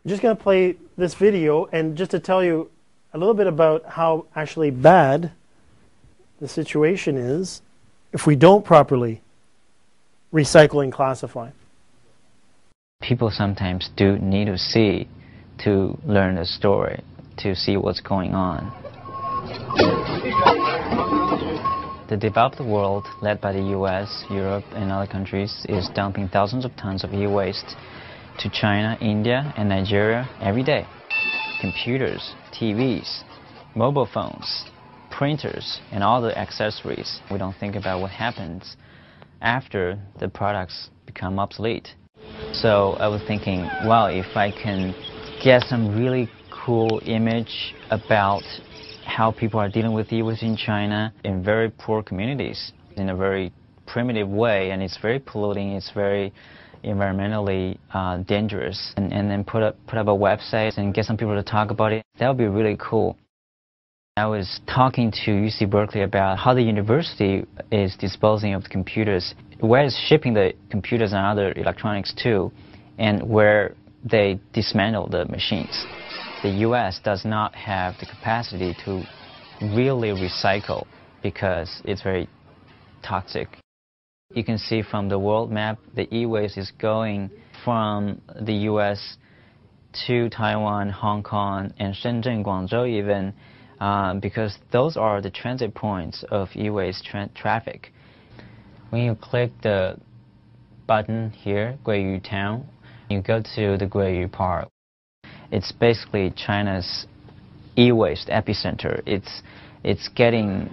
I'm just going to play this video and just to tell you a little bit about how actually bad the situation is if we don't properly recycle and classify. People sometimes do need to see to learn the story, to see what's going on. The developed world, led by the US, Europe, and other countries, is dumping thousands of tons of e-waste to China, India, and Nigeria every day. Computers, TVs, mobile phones, printers, and all the accessories. We don't think about what happens after the products become obsolete. So I was thinking, well, if I can get some really cool image about how people are dealing with e-waste in China in very poor communities in a very primitive way, and it's very polluting, it's very environmentally dangerous, and then put up a website and get some people to talk about it, that would be really cool. I was talking to UC Berkeley about how the university is disposing of the computers, where it's shipping the computers and other electronics to, and where they dismantle the machines. The US does not have the capacity to really recycle because it's very toxic. You can see from the world map, the e-waste is going from the US to Taiwan, Hong Kong, and Shenzhen, Guangzhou even, because those are the transit points of e-waste traffic. When you click the button here, Guiyu Town, you go to the Guiyu Park. It's basically China's e-waste epicenter. It's getting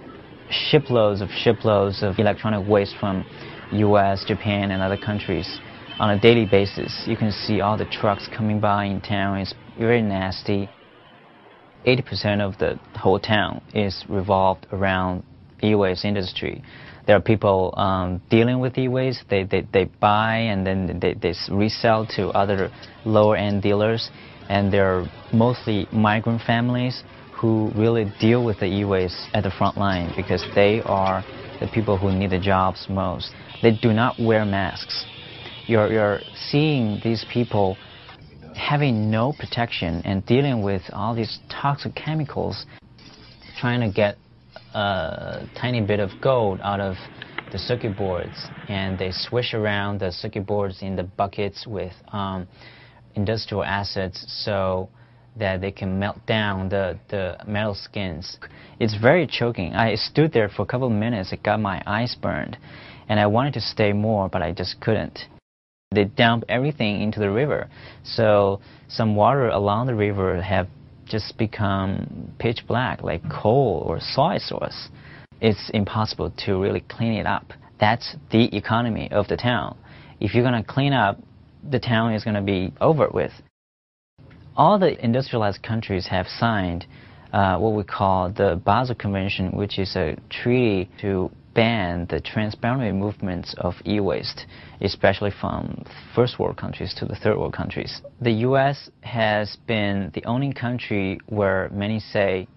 shiploads of electronic waste from US, Japan, and other countries on a daily basis. You can see all the trucks coming by in town. It's very nasty. 80% of the whole town is revolved around e-waste industry. There are people dealing with e-waste. They buy and then they resell to other lower-end dealers. And they're mostly migrant families who really deal with the e-waste at the front line because they are the people who need the jobs most. They do not wear masks. You're seeing these people having no protection and dealing with all these toxic chemicals, trying to get a tiny bit of gold out of the circuit boards, and they swish around the circuit boards in the buckets with industrial acids so that they can melt down the metal skins. It's very choking. I stood there for a couple of minutes. It got my eyes burned, and I wanted to stay more, but I just couldn't. They dump everything into the river, so some water along the river have just become pitch black, like coal or soy sauce. It's impossible to really clean it up. That's the economy of the town. If you're going to clean up, the town is going to be over with. All the industrialized countries have signed what we call the Basel Convention, which is a treaty to ban the transboundary movements of e-waste, especially from first world countries to the third world countries. The US has been the only country where many say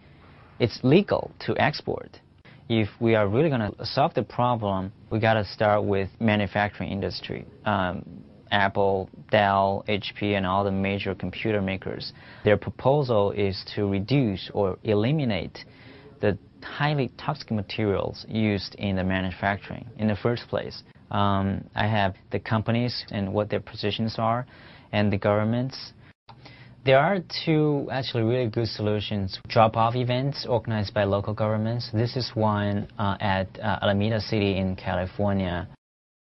it's legal to export. If we are really going to solve the problem, we got to start with manufacturing industry. Apple, Dell, HP, and all the major computer makers. Their proposal is to reduce or eliminate the highly toxic materials used in the manufacturing in the first place. I have the companies and what their positions are, and the governments. There are two actually really good solutions. Drop-off events organized by local governments. This is one at Alameda City in California.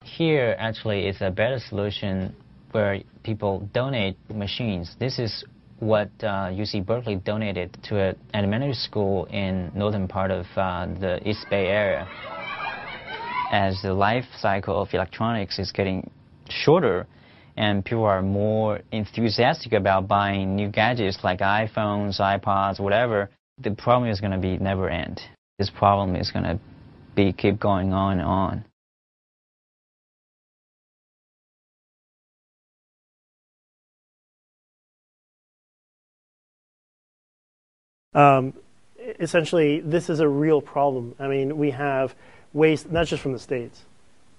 Here actually is a better solution where people donate machines. This is what UC Berkeley donated to an elementary school in northern part of the East Bay area. As the life cycle of electronics is getting shorter and people are more enthusiastic about buying new gadgets like iPhones, iPods, whatever, the problem is going to be never end. This problem is going to keep going on and on. Essentially, this is a real problem. I mean, we have waste, not just from the States.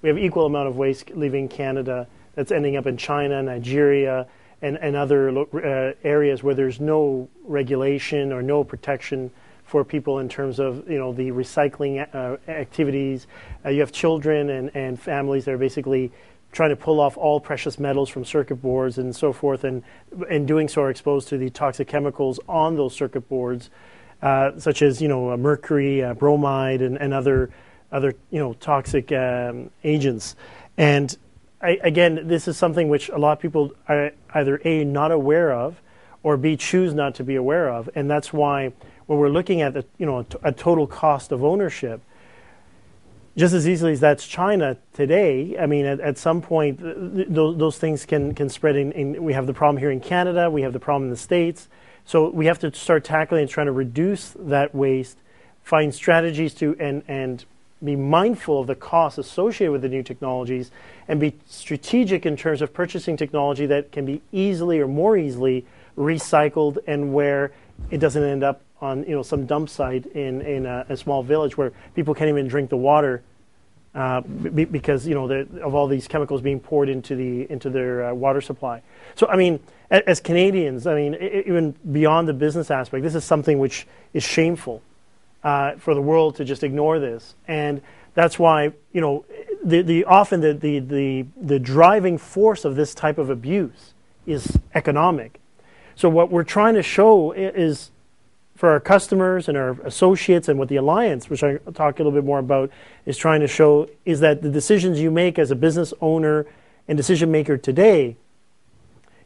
We have equal amount of waste leaving Canada that's ending up in China, Nigeria, and other areas where there's no regulation or no protection for people in terms of the recycling activities. You have children and families that are basically trying to pull off all precious metals from circuit boards and so forth, and in doing so are exposed to the toxic chemicals on those circuit boards, such as mercury, bromide, and other toxic agents. And again, this is something which a lot of people are either A, not aware of, or B, choose not to be aware of. And that's why when we're looking at a total cost of ownership, just as easily as that's China today, I mean, at some point, those things can spread in. We have the problem here in Canada. We have the problem in the States. So we have to start tackling and trying to reduce that waste, find strategies to, and be mindful of the costs associated with the new technologies, and be strategic in terms of purchasing technology that can be easily or more easily recycled, and where it doesn't end up on some dump site in a small village where people can't even drink the water because of all these chemicals being poured into their water supply. So I mean, as Canadians, I mean, even beyond the business aspect, this is something which is shameful for the world to just ignore this, and that's why often the driving force of this type of abuse is economic. So what we're trying to show is, for our customers and our associates, and what the Alliance, which I'll talk a little bit more about, is trying to show, is that the decisions you make as a business owner and decision maker today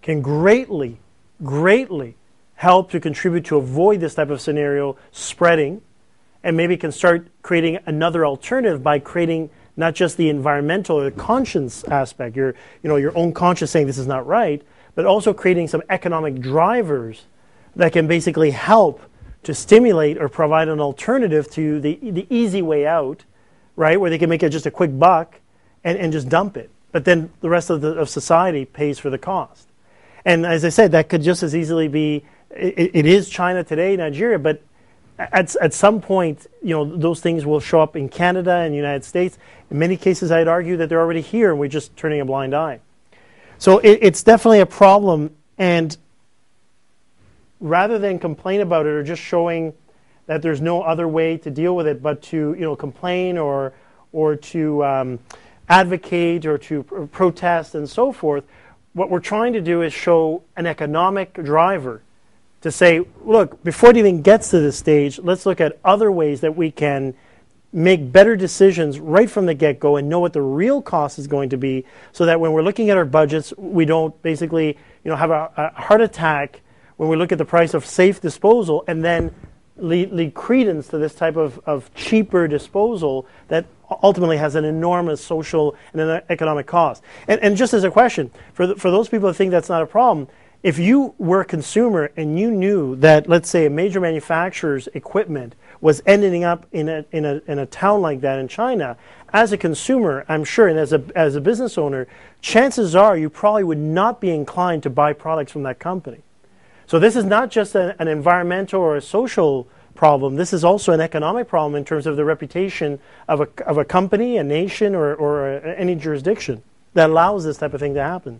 can greatly, greatly help to contribute to avoid this type of scenario spreading, and maybe can start creating another alternative by creating not just the environmental or the conscience aspect, your own conscience saying this is not right, but also creating some economic drivers that can basically help to stimulate or provide an alternative to the easy way out, right, where they can make just a quick buck and just dump it. But then the rest of society pays for the cost. And as I said, that could just as easily be, it is China today, Nigeria, but at some point, those things will show up in Canada and the United States. In many cases, I'd argue that they're already here and we're just turning a blind eye. So it's definitely a problem, and rather than complain about it or just showing that there's no other way to deal with it but to complain or to advocate or to protest and so forth, what we're trying to do is show an economic driver to say, look, before it even gets to this stage, let's look at other ways that we can make better decisions right from the get-go and know what the real cost is going to be, so that when we're looking at our budgets, we don't basically have a heart attack when we look at the price of safe disposal and then lead credence to this type of cheaper disposal that ultimately has an enormous social and an economic cost. And just as a question, for those people that think that's not a problem, if you were a consumer and you knew that, let's say, a major manufacturer's equipment was ending up in a town like that in China, as a consumer, I'm sure, and as a business owner, chances are you probably would not be inclined to buy products from that company. So this is not just an environmental or a social problem. This is also an economic problem in terms of the reputation of a company, a nation, or any jurisdiction that allows this type of thing to happen.